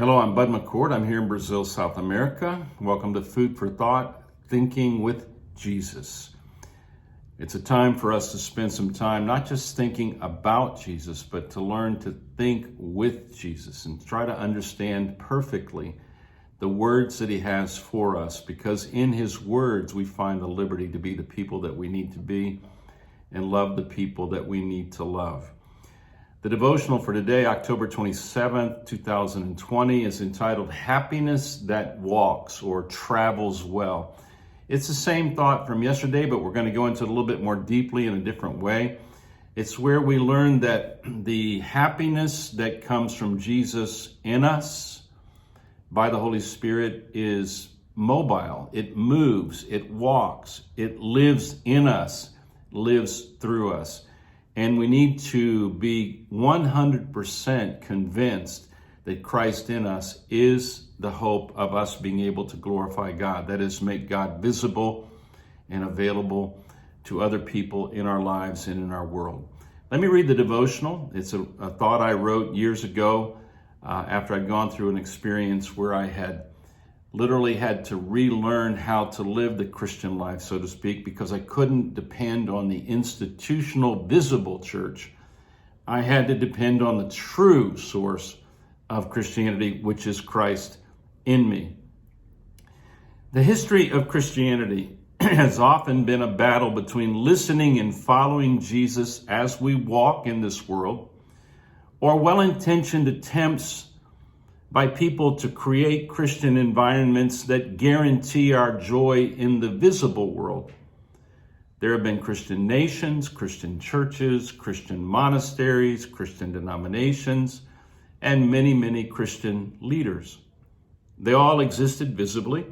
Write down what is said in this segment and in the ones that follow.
Hello, I'm Bud McCord. I'm here in Brazil, South America. Welcome to Food for Thought, Thinking with Jesus. It's a time for us to spend some time not just thinking about Jesus, but to learn to think with Jesus and try to understand perfectly the words that he has for us, because in his words we find the liberty to be the people that we need to be and love the people that we need to love. The devotional for today, October 27th, 2020, is entitled Happiness That Walks or Travels Well. It's the same thought from yesterday, but we're going to go into it a little bit more deeply in a different way. It's where we learn that the happiness that comes from Jesus in us by the Holy Spirit is mobile. It moves, it walks, it lives in us, lives through us. And we need to be 100% convinced that Christ in us is the hope of us being able to glorify God. That is, make God visible and available to other people in our lives and in our world. Let me read the devotional. It's a thought I wrote years ago after I'd gone through an experience where I had literally had to relearn how to live the Christian life, so to speak, because I couldn't depend on the institutional, visible church. I had to depend on the true source of Christianity, which is Christ in me. The history of Christianity has often been a battle between listening and following Jesus as we walk in this world, or well-intentioned attempts by people to create Christian environments that guarantee our joy in the visible world. There have been Christian nations, Christian churches, Christian monasteries, Christian denominations, and many, many Christian leaders. They all existed visibly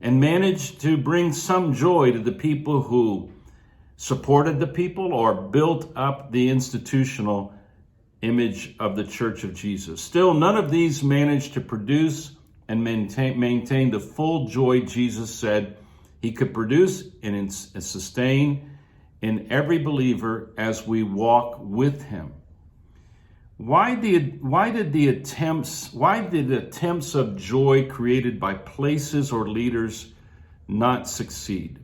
and managed to bring some joy to the people who supported the people or built up the institutional image of the Church of Jesus. Still, none of these managed to produce and maintain the full joy Jesus said he could produce and sustain in every believer as we walk with him. Why did attempts of joy created by places or leaders not succeed?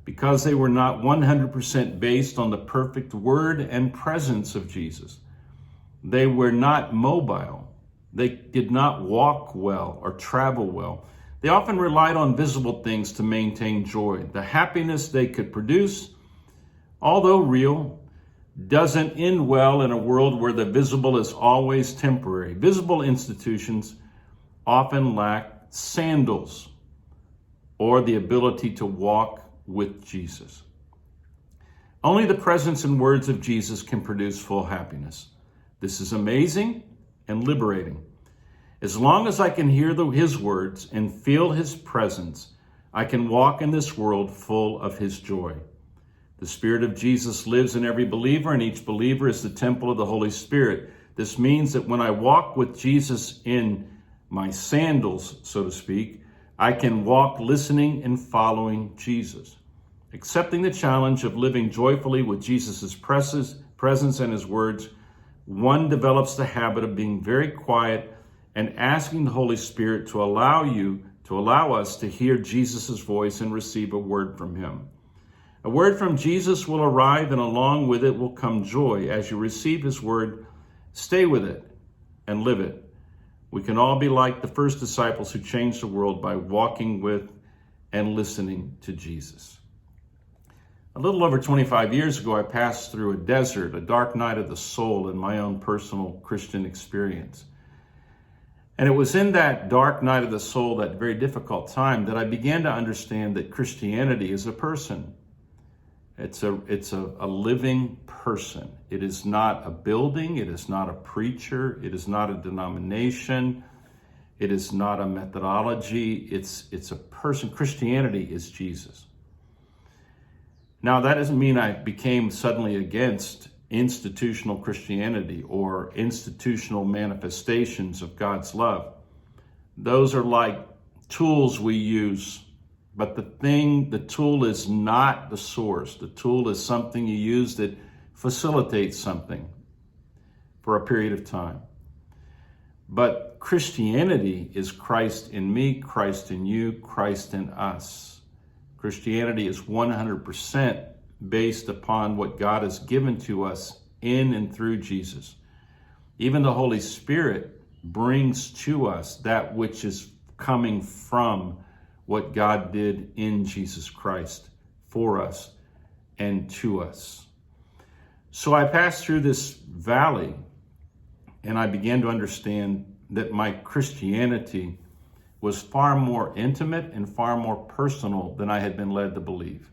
Because they were not 100% based on the perfect word and presence of Jesus. They were not mobile. They did not walk well or travel well. They often relied on visible things to maintain joy. The happiness they could produce, although real, doesn't end well in a world where the visible is always temporary. Visible institutions often lack sandals or the ability to walk with Jesus. Only the presence and words of Jesus can produce full happiness. This is amazing and liberating. As long as I can hear his words and feel his presence, I can walk in this world full of his joy. The Spirit of Jesus lives in every believer, and each believer is the temple of the Holy Spirit. This means that when I walk with Jesus in my sandals, so to speak, I can walk listening and following Jesus. Accepting the challenge of living joyfully with Jesus' presence and his words, one develops the habit of being very quiet and asking the Holy Spirit to allow us to hear Jesus' voice and receive a word from him. A word from Jesus will arrive, and along with it will come joy. As you receive his word, stay with it and live it. We can all be like the first disciples who changed the world by walking with and listening to Jesus. A little over 25 years ago, I passed through a desert, a dark night of the soul in my own personal Christian experience. And it was in that dark night of the soul, that very difficult time, that I began to understand that Christianity is a person. It's a living person. It is not a building. It is not a preacher. It is not a denomination. It is not a methodology. It's a person. Christianity is Jesus. Now, that doesn't mean I became suddenly against institutional Christianity or institutional manifestations of God's love. Those are like tools we use, but the tool is not the source. The tool is something you use that facilitates something for a period of time. But Christianity is Christ in me, Christ in you, Christ in us. Christianity is 100% based upon what God has given to us in and through Jesus. Even the Holy Spirit brings to us that which is coming from what God did in Jesus Christ for us and to us. So I passed through this valley and I began to understand that my Christianity was far more intimate and far more personal than I had been led to believe.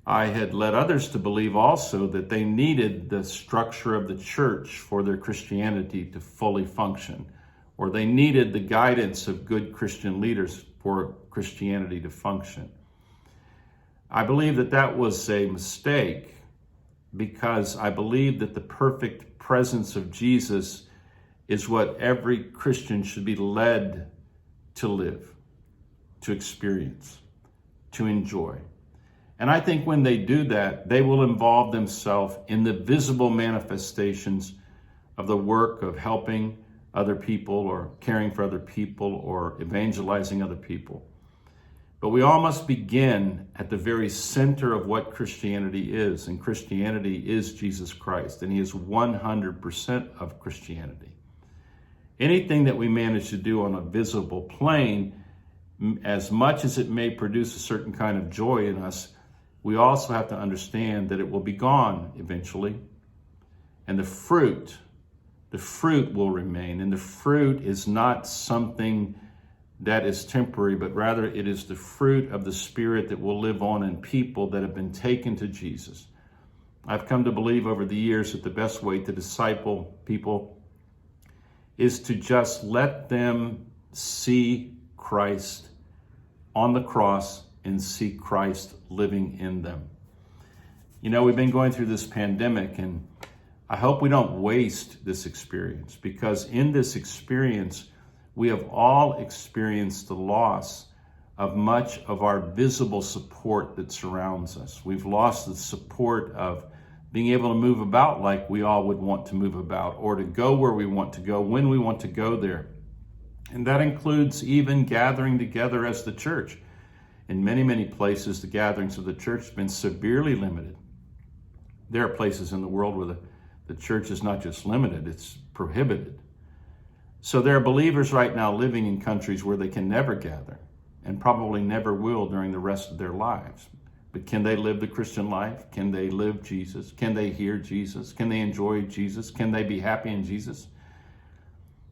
I had led others to believe also that they needed the structure of the church for their Christianity to fully function, or they needed the guidance of good Christian leaders for Christianity to function. I believe that that was a mistake, because I believe that the perfect presence of Jesus is what every Christian should be led to live, to experience, to enjoy. And I think when they do that, they will involve themselves in the visible manifestations of the work of helping other people or caring for other people or evangelizing other people. But we all must begin at the very center of what Christianity is. And Christianity is Jesus Christ, and he is 100% of Christianity. Anything that we manage to do on a visible plane, as much as it may produce a certain kind of joy in us, we also have to understand that it will be gone eventually. And the fruit will remain. And the fruit is not something that is temporary, but rather it is the fruit of the Spirit that will live on in people that have been taken to Jesus. I've come to believe over the years that the best way to disciple people is to just let them see Christ on the cross and see Christ living in them. You know, we've been going through this pandemic, and I hope we don't waste this experience, because in this experience, we have all experienced the loss of much of our visible support that surrounds us. We've lost the support of being able to move about like we all would want to move about, or to go where we want to go, when we want to go there. And that includes even gathering together as the church. In many, many places, the gatherings of the church have been severely limited. There are places in the world where the church is not just limited, it's prohibited. So there are believers right now living in countries where they can never gather, and probably never will during the rest of their lives. But can they live the Christian life? Can they live Jesus? Can they hear Jesus? Can they enjoy Jesus? Can they be happy in Jesus?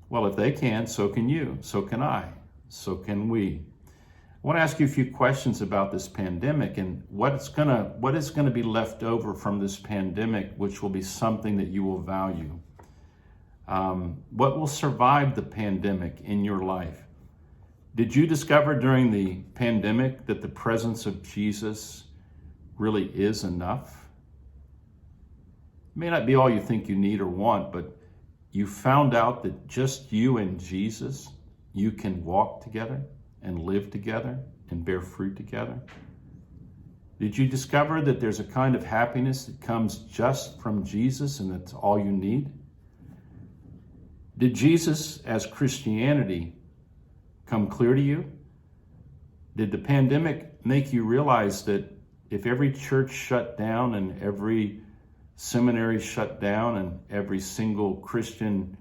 Well, if they can, so can you, so can I, so can we. I want to ask you a few questions about this pandemic and what is going to be left over from this pandemic, which will be something that you will value. What will survive the pandemic in your life? Did you discover during the pandemic that the presence of Jesus really is enough? It may not be all you think you need or want, but you found out that just you and Jesus, you can walk together and live together and bear fruit together? Did you discover that there's a kind of happiness that comes just from Jesus and that's all you need? Did Jesus as Christianity come clear to you? Did the pandemic make you realize that if every church shut down and every seminary shut down and every single Christian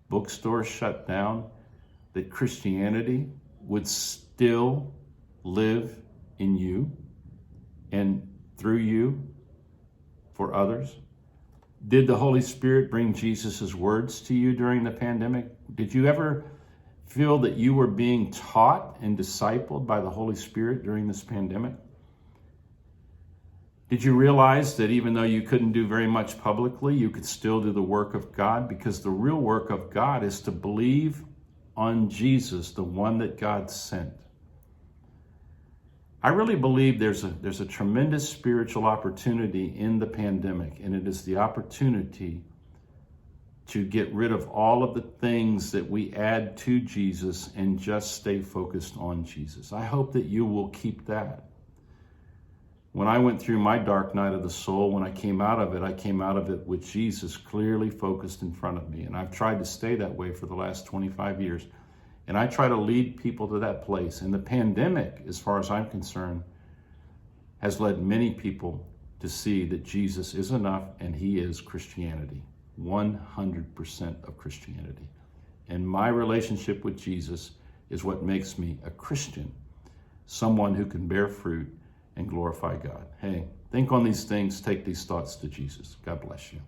bookstore shut down, that Christianity would still live in you and through you for others? Did the Holy Spirit bring Jesus' words to you during the pandemic? Did you ever feel that you were being taught and discipled by the Holy Spirit during this pandemic? Did you realize that even though you couldn't do very much publicly, you could still do the work of God? Because the real work of God is to believe on Jesus, the one that God sent. I really believe there's a tremendous spiritual opportunity in the pandemic, and it is the opportunity to get rid of all of the things that we add to Jesus and just stay focused on Jesus. I hope that you will keep that. When I went through my dark night of the soul, when I came out of it with Jesus clearly focused in front of me. And I've tried to stay that way for the last 25 years. And I try to lead people to that place. And the pandemic, as far as I'm concerned, has led many people to see that Jesus is enough and he is Christianity, 100% of Christianity. And my relationship with Jesus is what makes me a Christian, someone who can bear fruit and glorify God. Hey, think on these things, take these thoughts to Jesus. God bless you.